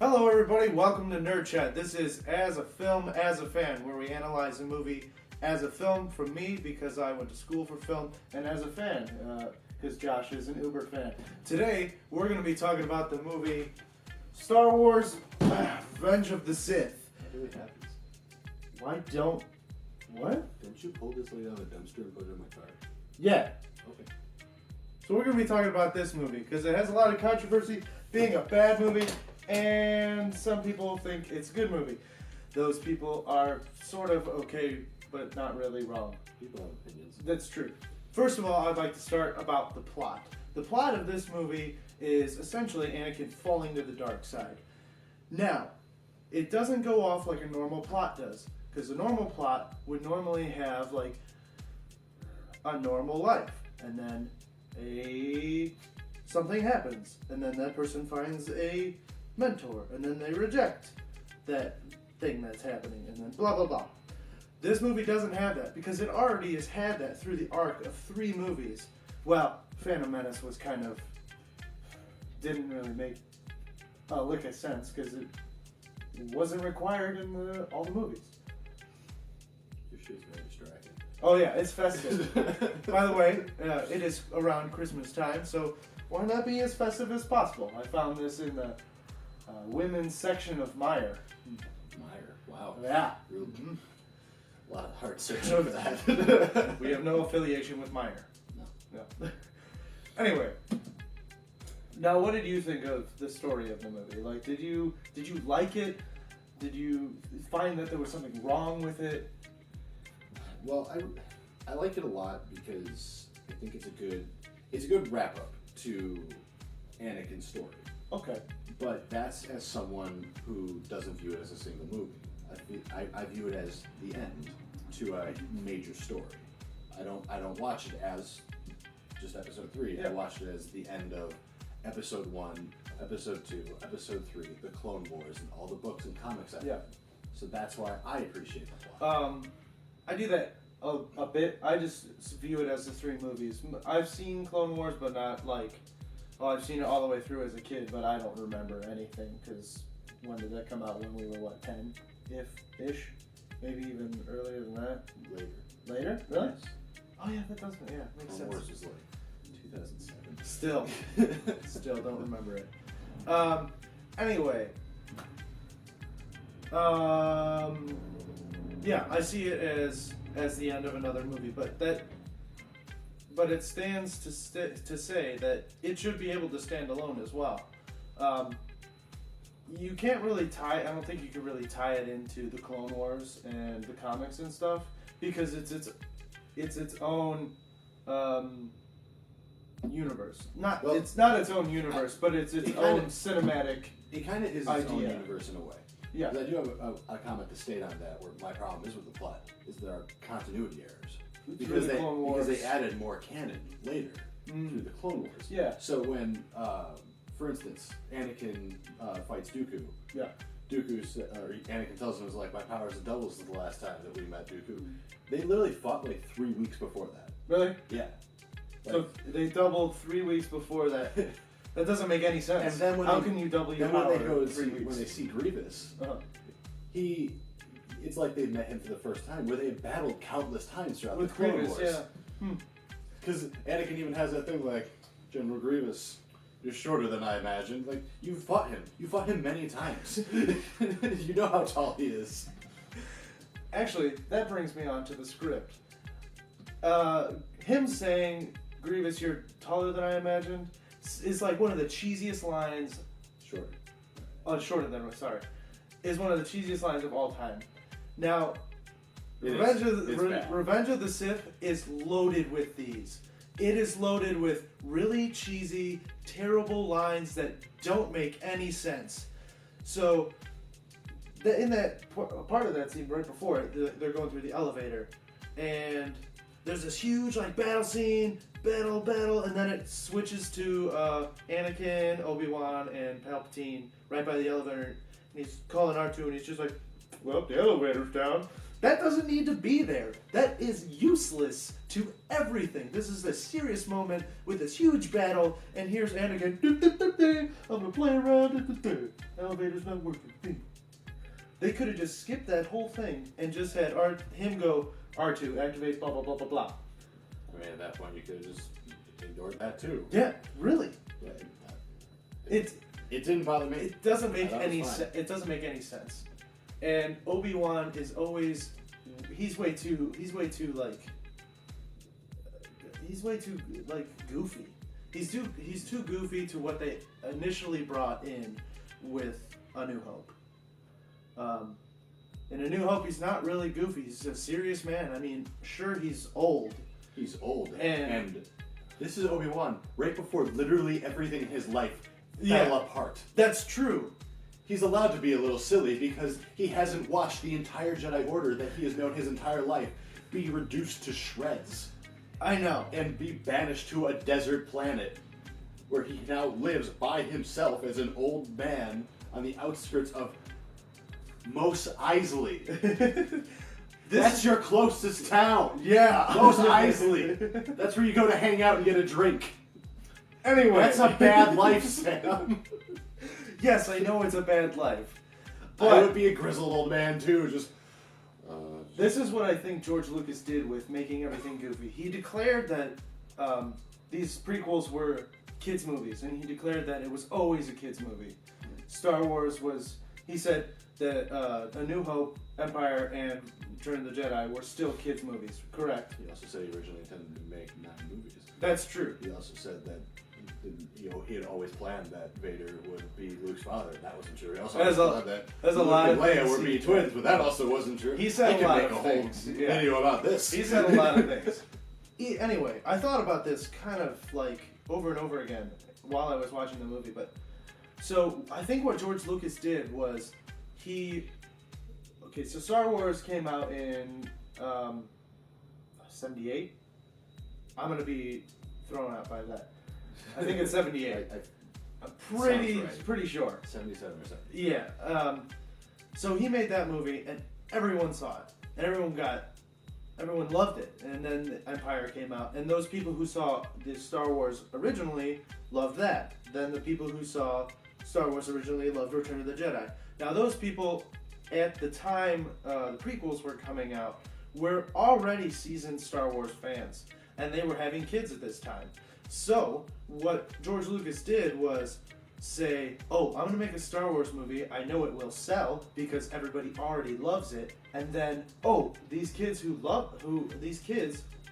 Hello everybody, welcome to NerdChat. This is As a Film, As a Fan, where we analyze a movie as a film from me, because I went to school for film, and as a fan, because Josh is an Uber fan. Today, we're going to be talking about the movie Star Wars Revenge of the Sith. That really happens. Why don't... What? Don't you pull this lady out of the dumpster and put it in my car? Yeah. Okay. So we're going to be talking about this movie, because it has a lot of controversy, being a bad movie, and some people think it's a good movie. Those people are sort of okay, but not really wrong. People have opinions. That's true. First of all, I'd like to start about the plot. The plot of this movie is essentially Anakin falling to the dark side. Now, it doesn't go off like a normal plot does, because a normal plot would normally have like a normal life, and then something happens, and then that person finds a mentor, and then they reject that thing that's happening, and then blah blah blah. This movie doesn't have that, because it already has had that through the arc of 3 movies. Well, Phantom Menace was kind of... didn't really make a lick of sense, because it wasn't required in all the movies. Your shit's very distracting. Oh yeah, it's festive. By the way, it is around Christmas time, so why not be as festive as possible? I found this in the women's section of Meijer. Meyer. Wow. Yeah. Real, a lot of heart searching for that. We have no affiliation with Meijer. No. Anyway, now what did you think of the story of the movie? Like, did you like it? Did you find that there was something wrong with it? Well, I like it a lot because I think it's a good wrap up to Anakin's story. Okay. But that's as someone who doesn't view it as a single movie. I view it as the end to a major story. I don't watch it as just episode 3. Yeah. I watch it as the end of episode 1, episode 2, episode 3, the Clone Wars, and all the books and comics I've read. So that's why I appreciate the plot. I do that a bit. I just view it as the 3 movies. I've seen Clone Wars, but not like... Well, I've seen it all the way through as a kid, but I don't remember anything, because when did that come out? When we were, 10-ish? Maybe even earlier than that? Later? Really? Yes. Oh yeah, that does, yeah, makes Clone sense. Wars was 2007. Still don't remember it. Anyway. Yeah, I see it as the end of another movie, but it stands to say that it should be able to stand alone as well. You can't really I don't think you can really tie it into the Clone Wars and the comics and stuff, because it's its own universe. It's not its own universe, but it's its own cinematic. It kind of is its own universe in a way. Yeah. I do have a comment to state on that, where my problem is with the plot is there are continuity errors. Because they added more canon later through the Clone Wars. Yeah. So when, for instance, Anakin fights Dooku. Yeah. Anakin tells him, "My powers have doubled since the last time that we met Dooku." They literally fought 3 weeks before that. Really? Yeah. So they doubled 3 weeks before that. That doesn't make any sense. And then how can you double your power in 3 weeks? When they see Grievous, it's like they met him for the first time, where they had battled countless times throughout the Clone Grievous, Wars. Yeah. Because Anakin even has that thing General Grievous, you're shorter than I imagined. You fought him. You fought him many times. You know how tall he is. Actually, that brings me on to the script. Him saying, "Grievous, you're taller than I imagined," is one of the cheesiest lines. Shorter than, sorry. Is one of the cheesiest lines of all time. Now, Revenge of the Sith is loaded with these. It is loaded with really cheesy, terrible lines that don't make any sense. So, in that part of that scene right before it, they're going through the elevator, and there's this huge battle scene, battle, and then it switches to Anakin, ObiWan, and Palpatine right by the elevator, and he's calling R2, and he's just like, "Well, the elevator's down." That doesn't need to be there. That is useless to everything. This is a serious moment with this huge battle, and here's Anakin. I'm gonna play around. Elevator's not working. They could have just skipped that whole thing and just had him go, R2, activate, blah, blah, blah, blah, blah. I mean, at that point, you could have just ignored that too. Yeah, really. Yeah, It didn't bother me. It doesn't make any sense. It doesn't make any sense. And ObiWan is always, he's way too goofy. He's too goofy to what they initially brought in with A New Hope. In A New Hope, he's not really goofy. He's a serious man. I mean, sure, he's old. He's old. And this is Obi-Wan right before literally everything in his life fell apart. That's true. He's allowed to be a little silly because he hasn't watched the entire Jedi Order that he has known his entire life be reduced to shreds. I know. And be banished to a desert planet where he now lives by himself as an old man on the outskirts of Mos Eisley. That's your closest town. Yeah. Mos Eisley. That's where you go to hang out and get a drink. Anyway. That's a bad life, Sam. Yes, I know it's a bad life. But I would be a grizzled old man too, This is what I think George Lucas did with making everything goofy. He declared that these prequels were kids' movies, and he declared that it was always a kids' movie. Star Wars was, he said that A New Hope, Empire, and Return of the Jedi were still kids' movies. Correct. He also said he originally intended to make 9 movies. That's true. He also said that he had always planned that Vader would be Luke's father. That wasn't true. He also planned that Luke and Leia would be twins, but that also wasn't true. He said a lot of things. Make a whole video about this. He said a lot of things. Anyway, I thought about this kind of like over and over again while I was watching the movie. But so I think what George Lucas did was so Star Wars came out in 78. I'm gonna be thrown out by that. I think it's 78. I'm pretty sure. 77 or something. Yeah. So he made that movie, and everyone saw it, and everyone loved it. And then Empire came out, and those people who saw the Star Wars originally loved that. Then the people who saw Star Wars originally loved Return of the Jedi. Now those people, at the time the prequels were coming out, were already seasoned Star Wars fans, and they were having kids at this time. So, what George Lucas did was say, oh, I'm going to make a Star Wars movie. I know it will sell because everybody already loves it. And then, these kids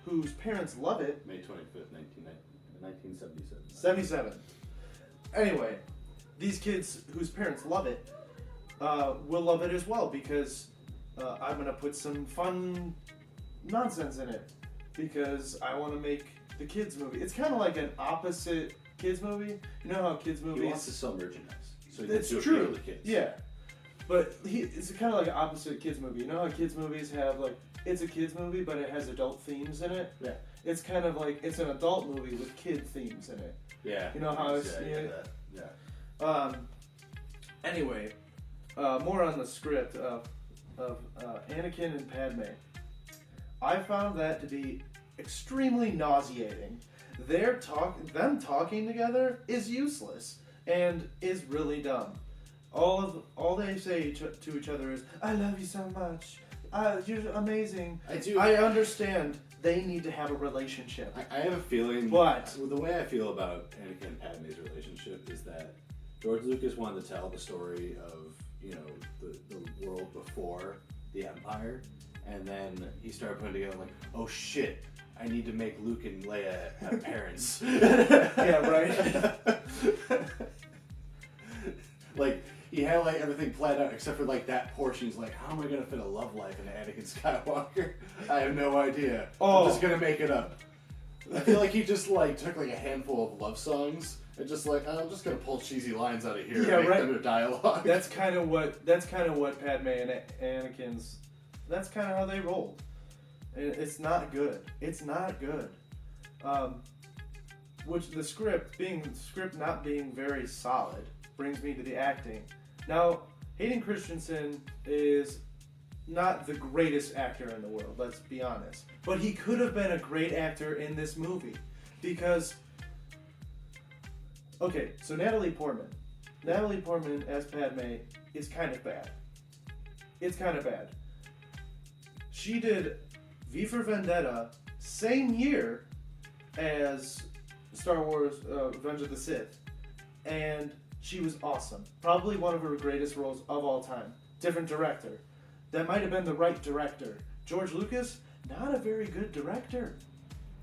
whose parents love it. May 25th, 1977. 77. Anyway, these kids whose parents love it will love it as well because I'm going to put some fun nonsense in it because I want to make the kids movie. It's kind of like an opposite kids movie. You know how kids movies. He wants to sell merchandise, so it's true. To the kids. Yeah, but it's kind of like an opposite kids movie. You know how kids movies have like it's a kids movie, but it has adult themes in it. Yeah, it's kind of like it's an adult movie with kid themes in it. Yeah, you know how it's yeah. Anyway, more on the script of Anakin and Padme. I found that to be extremely nauseating. Them talking together is useless and is really dumb. All they say to each other is, "I love you so much. You're amazing." I understand they need to have a relationship. I have a feeling. But the way I feel about Anakin and Padme's relationship is that George Lucas wanted to tell the story of the world before the Empire, and then he started putting together like, oh shit, I need to make Luke and Leia have parents. Yeah, right. Like he had like everything planned out except for like that portion. He's like, how am I gonna fit a love life into Anakin Skywalker? I have no idea. I'm just gonna make it up. I feel like he just like took like a handful of love songs and just like, I'm just gonna pull cheesy lines out of here and make them a dialogue. That's kind of what Padme and Anakin's. That's kind of how they rolled. It's not good. It's not good. Which the script not being very solid brings me to the acting. Now, Hayden Christensen is, not the greatest actor in the world, let's be honest. But he could have been a great actor in this movie. Because, okay, so Natalie Portman as Padme is kind of bad. It's kind of bad. She did V for Vendetta same year as Star Wars Revenge of the Sith. And she was awesome. Probably one of her greatest roles of all time. Different director. That might have been the right director. George Lucas, not a very good director.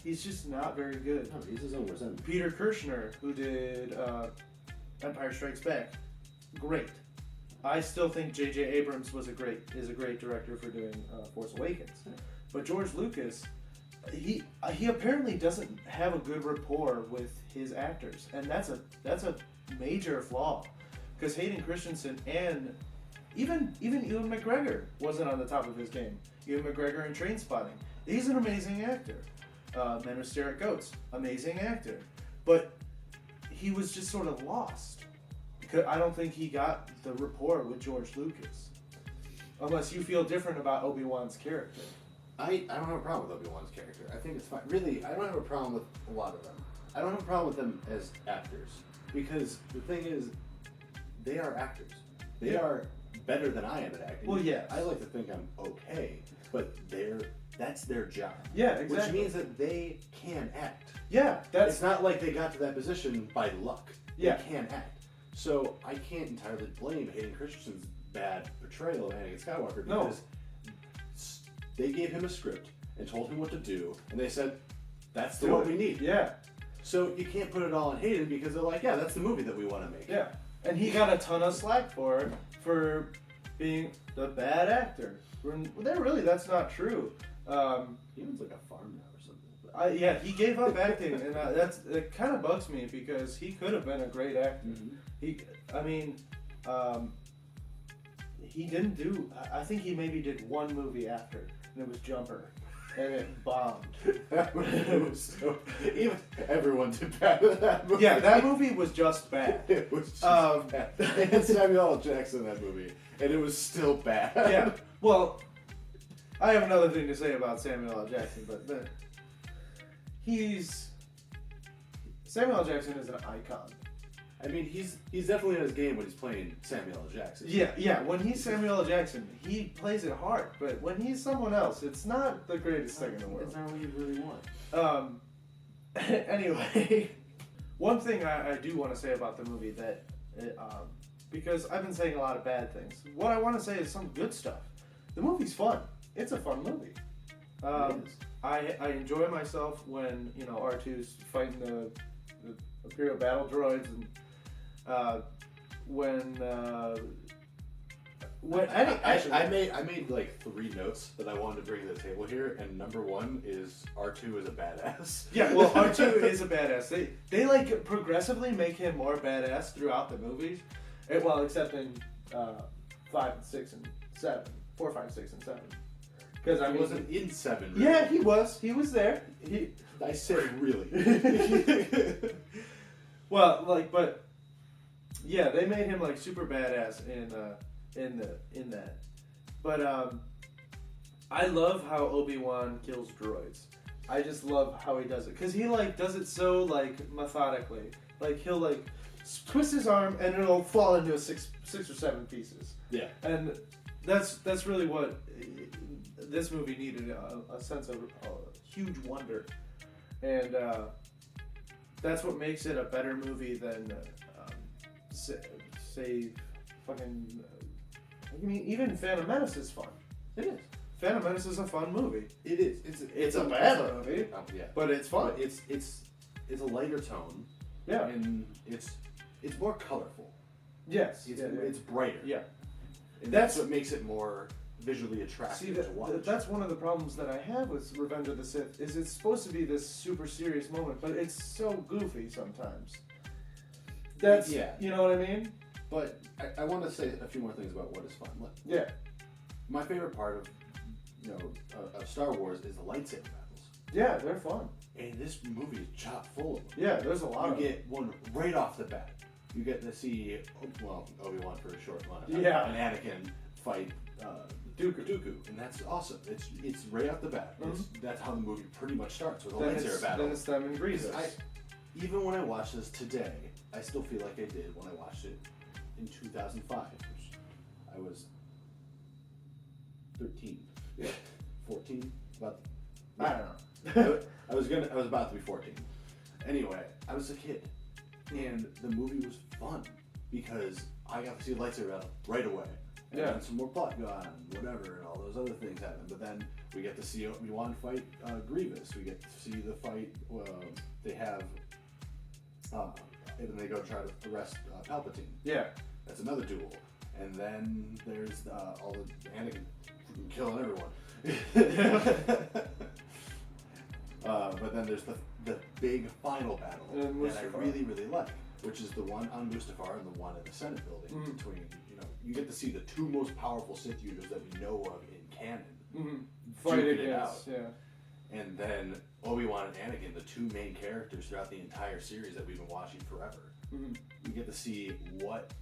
He's just not very good. No, he's his own worst enemy. Peter Kirshner, who did Empire Strikes Back, great. I still think J.J. Abrams is a great director for doing Force Awakens. But George Lucas, he apparently doesn't have a good rapport with his actors, and that's a major flaw. Because Hayden Christensen and even Ewan McGregor wasn't on the top of his game. Ewan McGregor in Trainspotting, he's an amazing actor. Men with Stare Goats, amazing actor, but he was just sort of lost. Because I don't think he got the rapport with George Lucas. Unless you feel different about Obi-Wan's character. I don't have a problem with Obi-Wan's character. I think it's fine. Really, I don't have a problem with a lot of them. I don't have a problem with them as actors. Because the thing is, they are actors. They are better than I am at acting. Well, yes. I like to think I'm okay, but that's their job. Yeah, exactly. Which means that they can act. Yeah, it's not like they got to that position by luck. Yeah. They can act. So I can't entirely blame Hayden Christensen's bad portrayal of Anakin Skywalker because they gave him a script and told him what to do, and they said, that's what we need. Yeah. So you can't put it all on Hayden because they're like, yeah, that's the movie that we want to make. Yeah. And he got a ton of slack for being the bad actor. Really, that's not true. He owns like a farm now or something. Yeah, he gave up acting, and it kind of bugs me because he could have been a great actor. Mm-hmm. He didn't do. I think he maybe did one movie after, and it was Jumper, and it bombed. Everyone did bad with that movie. Yeah, that movie was just bad. It was just bad. They had Samuel L. Jackson in that movie, and it was still bad. Yeah. Well, I have another thing to say about Samuel L. Jackson, but Samuel L. Jackson is an icon. I mean, he's definitely in his game when he's playing Samuel L. Jackson. Yeah. When he's Samuel L. Jackson, he plays it hard. But when he's someone else, it's not the greatest thing in the world. It's not what you really want. Anyway, one thing I do want to say about the movie that, because I've been saying a lot of bad things. What I want to say is some good stuff. The movie's fun. It's a fun movie. I enjoy myself when R2's fighting the Imperial battle droids and. I made like 3 notes that I wanted to bring to the table here, and number 1 is R2 is a badass. Yeah, well, R2 is a badass. They like progressively make him more badass throughout the movies, except in 5 and 6 and 7, 4, 5, 6, and 7. Because I wasn't in 7. Really. Yeah, he was. He was there. I said really. Well, but. Yeah, they made him like super badass in that. But I love how Obi-Wan kills droids. I just love how he does it because he like does it so like methodically. Like he'll like twist his arm and it'll fall into 6 or 7 pieces. Yeah, and that's really what this movie needed, a sense of huge wonder, and that's what makes it a better movie than. Say, fucking. I mean, even Phantom Menace is fun. It is. Phantom Menace is a fun movie. It is. It's a bad movie. Yeah. But it's fun. But it's a lighter tone. Yeah. And it's more colorful. Yes. It's brighter. Yeah. And that's what makes it more visually attractive to watch. That's one of the problems that I have with Revenge of the Sith. Is it's supposed to be this super serious moment, but it's so goofy sometimes. That's, you know what I mean? But I want to say a few more things about what is fun. Yeah. My favorite part of Star Wars is the lightsaber battles. Yeah, they're fun. And this movie is chock full of them. Yeah, there's a lot of them. You get one right off the bat. You get to see, Obi-Wan for a short amount of time. Yeah. And Anakin fight Dooku, and that's awesome. It's right off the bat. That's how the movie pretty much starts with a lightsaber battle. Then it's them and Grievous. Even when I watch this today, I still feel like I did when I watched it in 2005, which I was 13, 14, about. I don't know. I was about to be 14. Anyway, I was a kid, and the movie was fun because I got to see the lightsaber battle right away. And then some more plot go on, whatever, and all those other things happen. But then we get to see ObiWan fight Grievous. We get to see the fight they have, and then they go try to arrest Palpatine. Yeah. That's another duel. And then there's all the Anakin killing everyone. But then there's the big final battle that I really, really like, which is the one on Mustafar and the one in the Senate building between, you get to see the two most powerful Sith users that we know of in canon fight it out. Yeah. And then Obi-Wan and Anakin, the two main characters throughout the entire series that we've been watching forever. You get to see what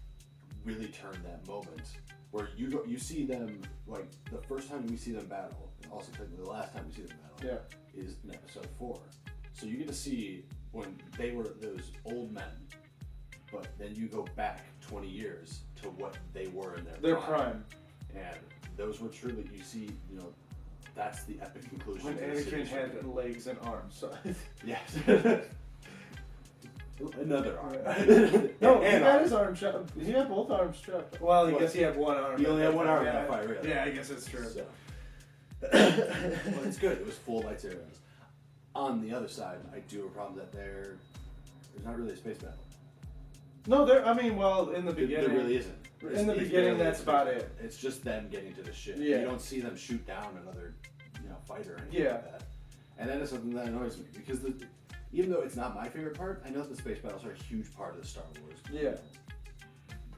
really turned that moment where you see them, like, the first time we see them battle, and also technically the last time we see them battle, is in episode 4. So you get to see when they were those old men, but then you go back 20 years to what they were in their prime. And those were truly, you see, that's the epic conclusion. When Anakin had legs and arms. So. Yes. Another arm. No, he had his arm chopped. He had both arms chopped. Well, I guess he had one arm. He only had one arm in that fight, really. Yeah, I guess that's true. So. Well, it's good. It was full lightsabers. On the other side, I do have a problem that there's not really a space battle. No, in the beginning. There really isn't. In the beginning, that's about it. It's just them getting to the ship. Yeah. You don't see them shoot down another, fighter or anything like that. And that is something that annoys me because even though it's not my favorite part, I know that the space battles are a huge part of the Star Wars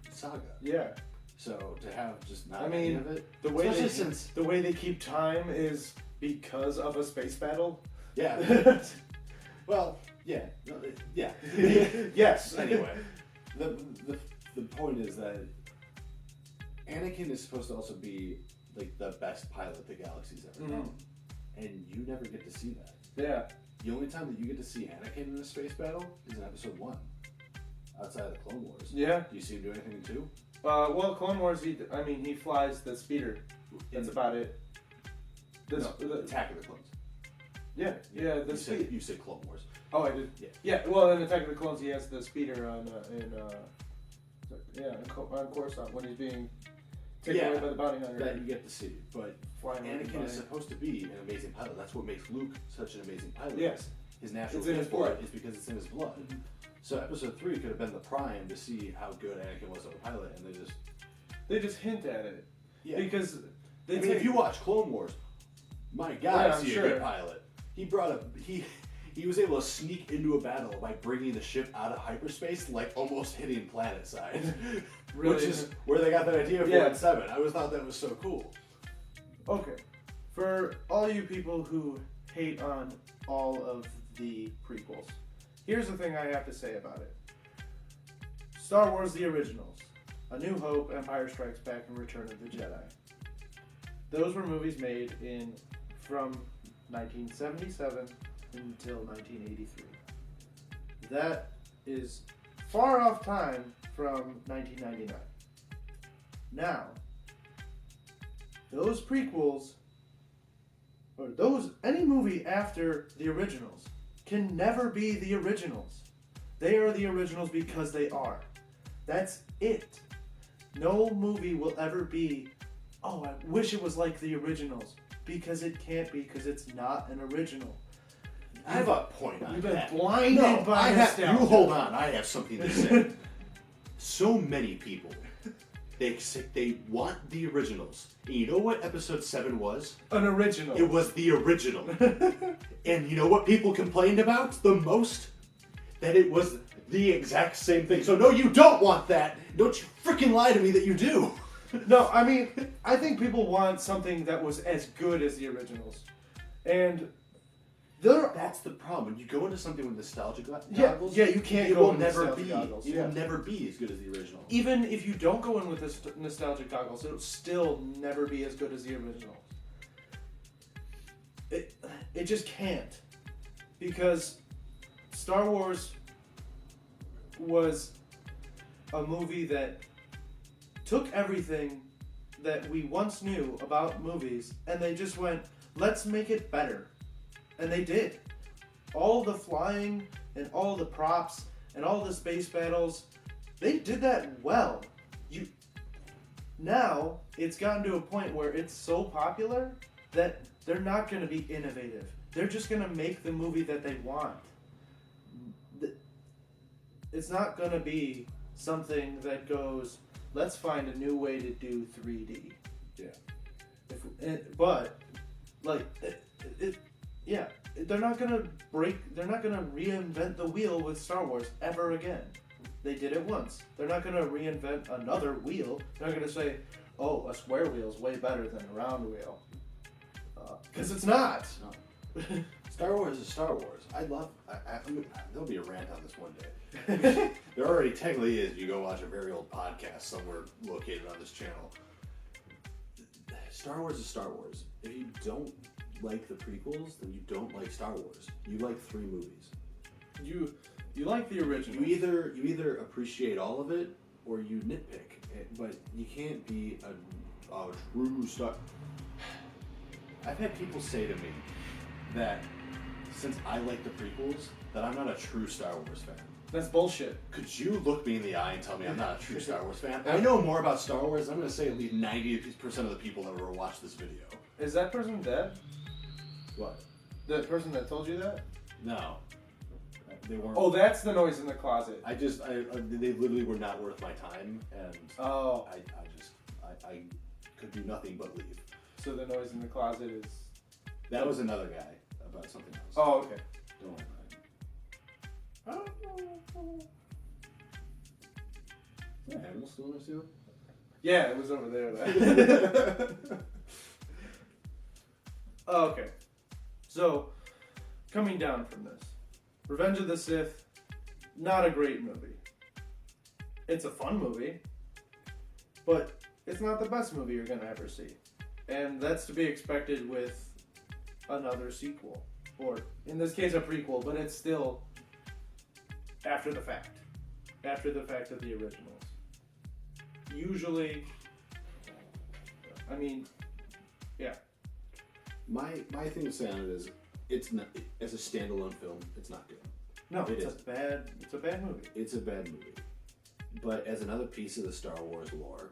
saga. Yeah. So to have just not any of it, the way they keep time is because of a space battle. Yeah. Well, yeah. Yeah. Yes. Anyway, the point is that Anakin is supposed to also be like the best pilot the galaxy's ever known, and you never get to see that. Yeah. The only time that you get to see Anakin in a space battle is in episode 1, outside of the Clone Wars. Yeah. Do you see him do anything in 2? Well, Clone Wars, he flies the speeder. That's about it. The Attack of the Clones. Yeah, You said Clone Wars. Oh, I did. Yeah. Well, in Attack of the Clones, he has the speeder on Coruscant when he's being taken away by the bounty hunter. That you get to see, but Anakin is supposed to be an amazing pilot. That's what makes Luke such an amazing pilot. Yes. His natural blood is because it's in his blood. Mm-hmm. So episode 3 could have been the prime to see how good Anakin was as a pilot, and they just hint at it. Yeah. Because if you watch Clone Wars, my God, is he a good pilot? He was able to sneak into a battle by bringing the ship out of hyperspace, like almost hitting planet side. Really? Which is where they got that idea for in 7. I always thought that was so cool. Okay. For all you people who hate on all of the prequels, here's the thing I have to say about it. Star Wars the originals, A New Hope, Empire Strikes Back, and Return of the Jedi. Those were movies made from 1977 until 1983. That is far off time from 1999. Now, those prequels, or any movie after the originals, can never be the originals. They are the originals because they are. That's it. No movie will ever be, oh, I wish it was like the originals. Because it can't be, because it's not an original. I have a point on that. You've been blinded by nostalgia. You hold on, I have something to say. So many people, they want the originals. And you know what episode 7 was? An original. It was the original. And you know what people complained about the most? That it was the exact same thing. So no, you don't want that. Don't you freaking lie to me that you do. No, I think people want something that was as good as the originals. And That's the problem. When you go into something with nostalgia goggles, you can't go with nostalgia goggles. It will never be as good as the original. Even if you don't go in with the nostalgic goggles, it'll still never be as good as the original. It just can't, because Star Wars was a movie that took everything that we once knew about movies and they just went, let's make it better. And they did. All the flying and all the props and all the space battles, they did that well. Now it's gotten to a point where it's so popular that they're not going to be innovative. They're just going to make the movie that they want. It's not going to be something that goes, let's find a new way to do 3D. Yeah. They're not going to reinvent the wheel with Star Wars ever again. They did it once. They're not going to reinvent another wheel. They're not going to say, oh, a square wheel is way better than a round wheel. Because it's not. No. Star Wars is Star Wars. There'll be a rant on this one day. There already technically is. You go watch a very old podcast somewhere located on this channel. Star Wars is Star Wars. If you don't like the prequels, then you don't like Star Wars. You like 3 movies. You like the original. You either appreciate all of it or you nitpick. But you can't be a true Star. I've had people say to me that since I like the prequels, that I'm not a true Star Wars fan. That's bullshit. Could you look me in the eye and tell me I'm not a true Star Wars fan? I know more about Star Wars. I'm going to say at least 90% of the people that will watch this video. Is that person dead? What? The person that told you that? No. They weren't. Oh, that's the noise in the closet. They literally were not worth my time, and I could do nothing but leave. So the noise in the closet is... That was another guy about something else. Oh, okay. Don't worry about it. Is that animal still in the ceiling? Yeah, it was over there. Okay. So, coming down from this, Revenge of the Sith, not a great movie. It's a fun movie, but it's not the best movie you're going to ever see. And that's to be expected with another sequel. Or, in this case, a prequel, but it's still after the fact. After the fact of the originals. Usually, I mean, yeah. My thing to say on it is, it's not, as a standalone film, it's not good. No, it's a bad movie. It's a bad movie. But as another piece of the Star Wars lore,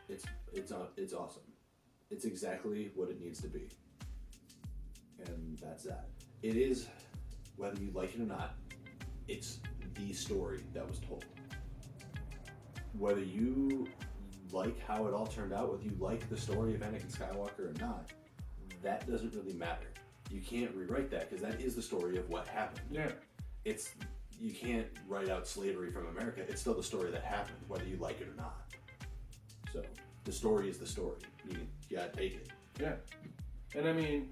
it's awesome. It's exactly what it needs to be. And that's that. It is, whether you like it or not, it's the story that was told. Whether you like how it all turned out, whether you like the story of Anakin Skywalker or not, that doesn't really matter. You can't rewrite that because that is the story of what happened. Yeah. You can't write out slavery from America. It's still the story that happened, whether you like it or not. So the story is the story. You gotta take it. Yeah. And I mean,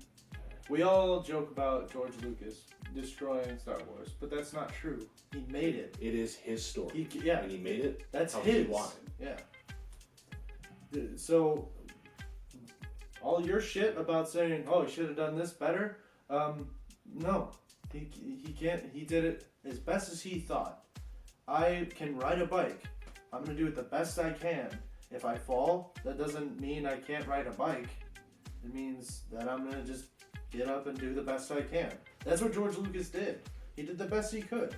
we all joke about George Lucas destroying Star Wars, but that's not true. He made it. It is his story. And he made it. That's how his. he wanted. Yeah. So, all your shit about saying, "Oh, he should have done this better," no, he can't. He did it as best as he thought. I can ride a bike. I'm gonna do it the best I can. If I fall, that doesn't mean I can't ride a bike. It means that I'm gonna just get up and do the best I can. That's what George Lucas did. He did the best he could.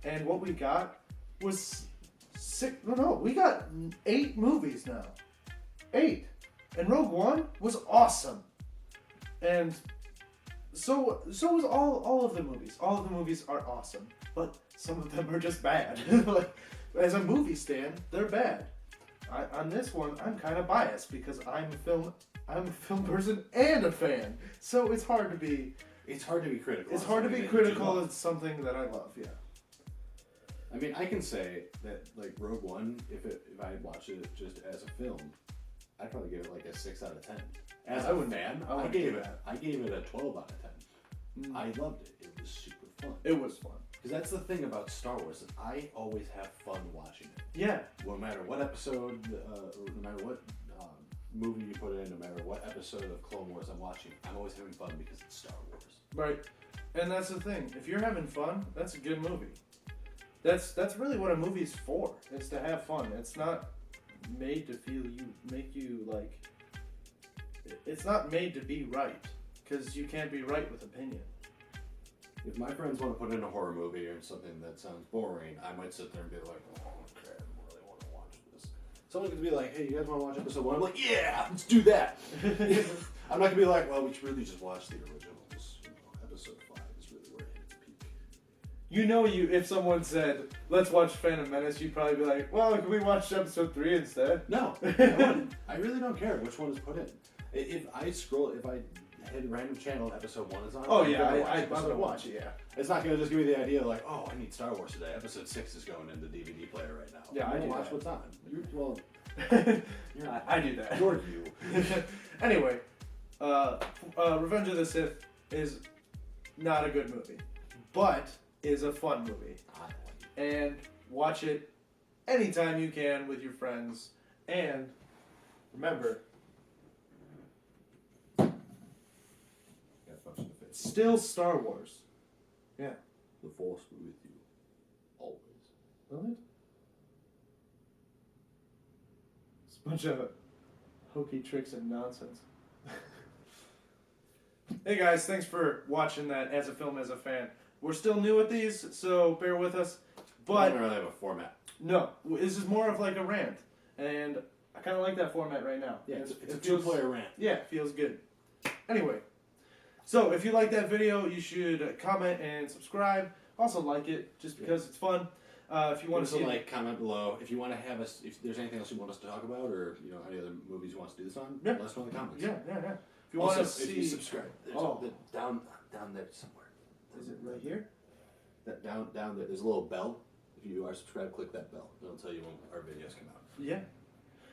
And what we got was we got 8 movies now. 8. And Rogue One was awesome. And so was all of the movies. All of the movies are awesome. But some of them are just bad. Like, as a movie stan, they're bad. On this one, I'm kind of biased because I'm a film person and a fan. So it's hard to be critical. It's hard to be critical of something that I love, yeah. I mean, I can say that, like, Rogue One, if I had watched it just as a film, I'd probably give it like a 6 out of 10. As a fan, I gave it a 12 out of 10. I loved it. It was super fun. It was fun. Because that's the thing about Star Wars, is I always have fun watching it. Yeah. No matter what episode, or no matter what movie you put in, no matter what episode of Clone Wars I'm watching, I'm always having fun because it's Star Wars. Right. And that's the thing. If you're having fun, that's a good movie. That's really what a movie's for. It's to have fun. It's not made to make you like. It's not made to be right, because you can't be right with opinion. If my friends want to put in a horror movie or something that sounds boring, I might sit there and be like, oh, okay, I really want to watch this. Someone could be like, hey, you guys want to watch episode 1? I'm like, yeah, let's do that. I'm not going to be like, well, we should really just watch the originals. Episode 5 is really where it hits peak. If someone said, let's watch Phantom Menace, you'd probably be like, well, can we watch episode 3 instead? No, I wouldn't. I really don't care which one is put in. If I hit a random channel, episode 1 is on. Oh yeah, I'm gonna watch it. Yeah, it's not gonna just give me the idea like, oh, I need Star Wars today. Episode 6 is going in the DVD player right now. Yeah, I do watch that. what's on. I do that. You're you. Anyway, Revenge of the Sith is not a good movie, but is a fun movie, and watch it anytime you can with your friends. And remember. Still Star Wars. Yeah. The Force be with you. Always. What? It's a bunch of hokey tricks and nonsense. Hey guys, thanks for watching that As a Film, As a Fan. We're still new at these, so bear with us. But I don't really have a format. No, this is more of like a rant. And I kind of like that format right now. Yeah, it's a two-player rant. Yeah, it feels good. Anyway. So, if you like that video, you should comment and subscribe. Also like it, just because it's fun. If you want to see comment below. If you want to have us, if there's anything else you want us to talk about, or any other movies you want us to do this on, let us know in the comments. Yeah. If you want to see, if you subscribe, down there somewhere. Is it right here? Down there. There's a little bell. If you are subscribed, click that bell. It'll tell you when our videos come out. Yeah.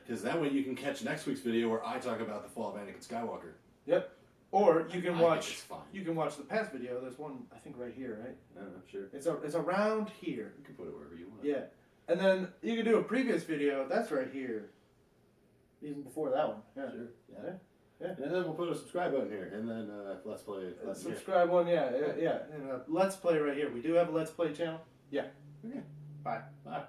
Because that way you can catch next week's video where I talk about the fall of Anakin Skywalker. Yep. Or you can watch. Fine. You can watch the past video. There's one, I think, right here, right? Sure. It's around here. You can put it wherever you want. Yeah, and then you can do a previous video. That's right here. Even before that one. Yeah. Sure. Yeah. And then we'll put a subscribe button here, and then let's play. Subscribe one. Yeah. And Let's Play right here. We do have a Let's Play channel. Yeah. Okay. Bye. Bye.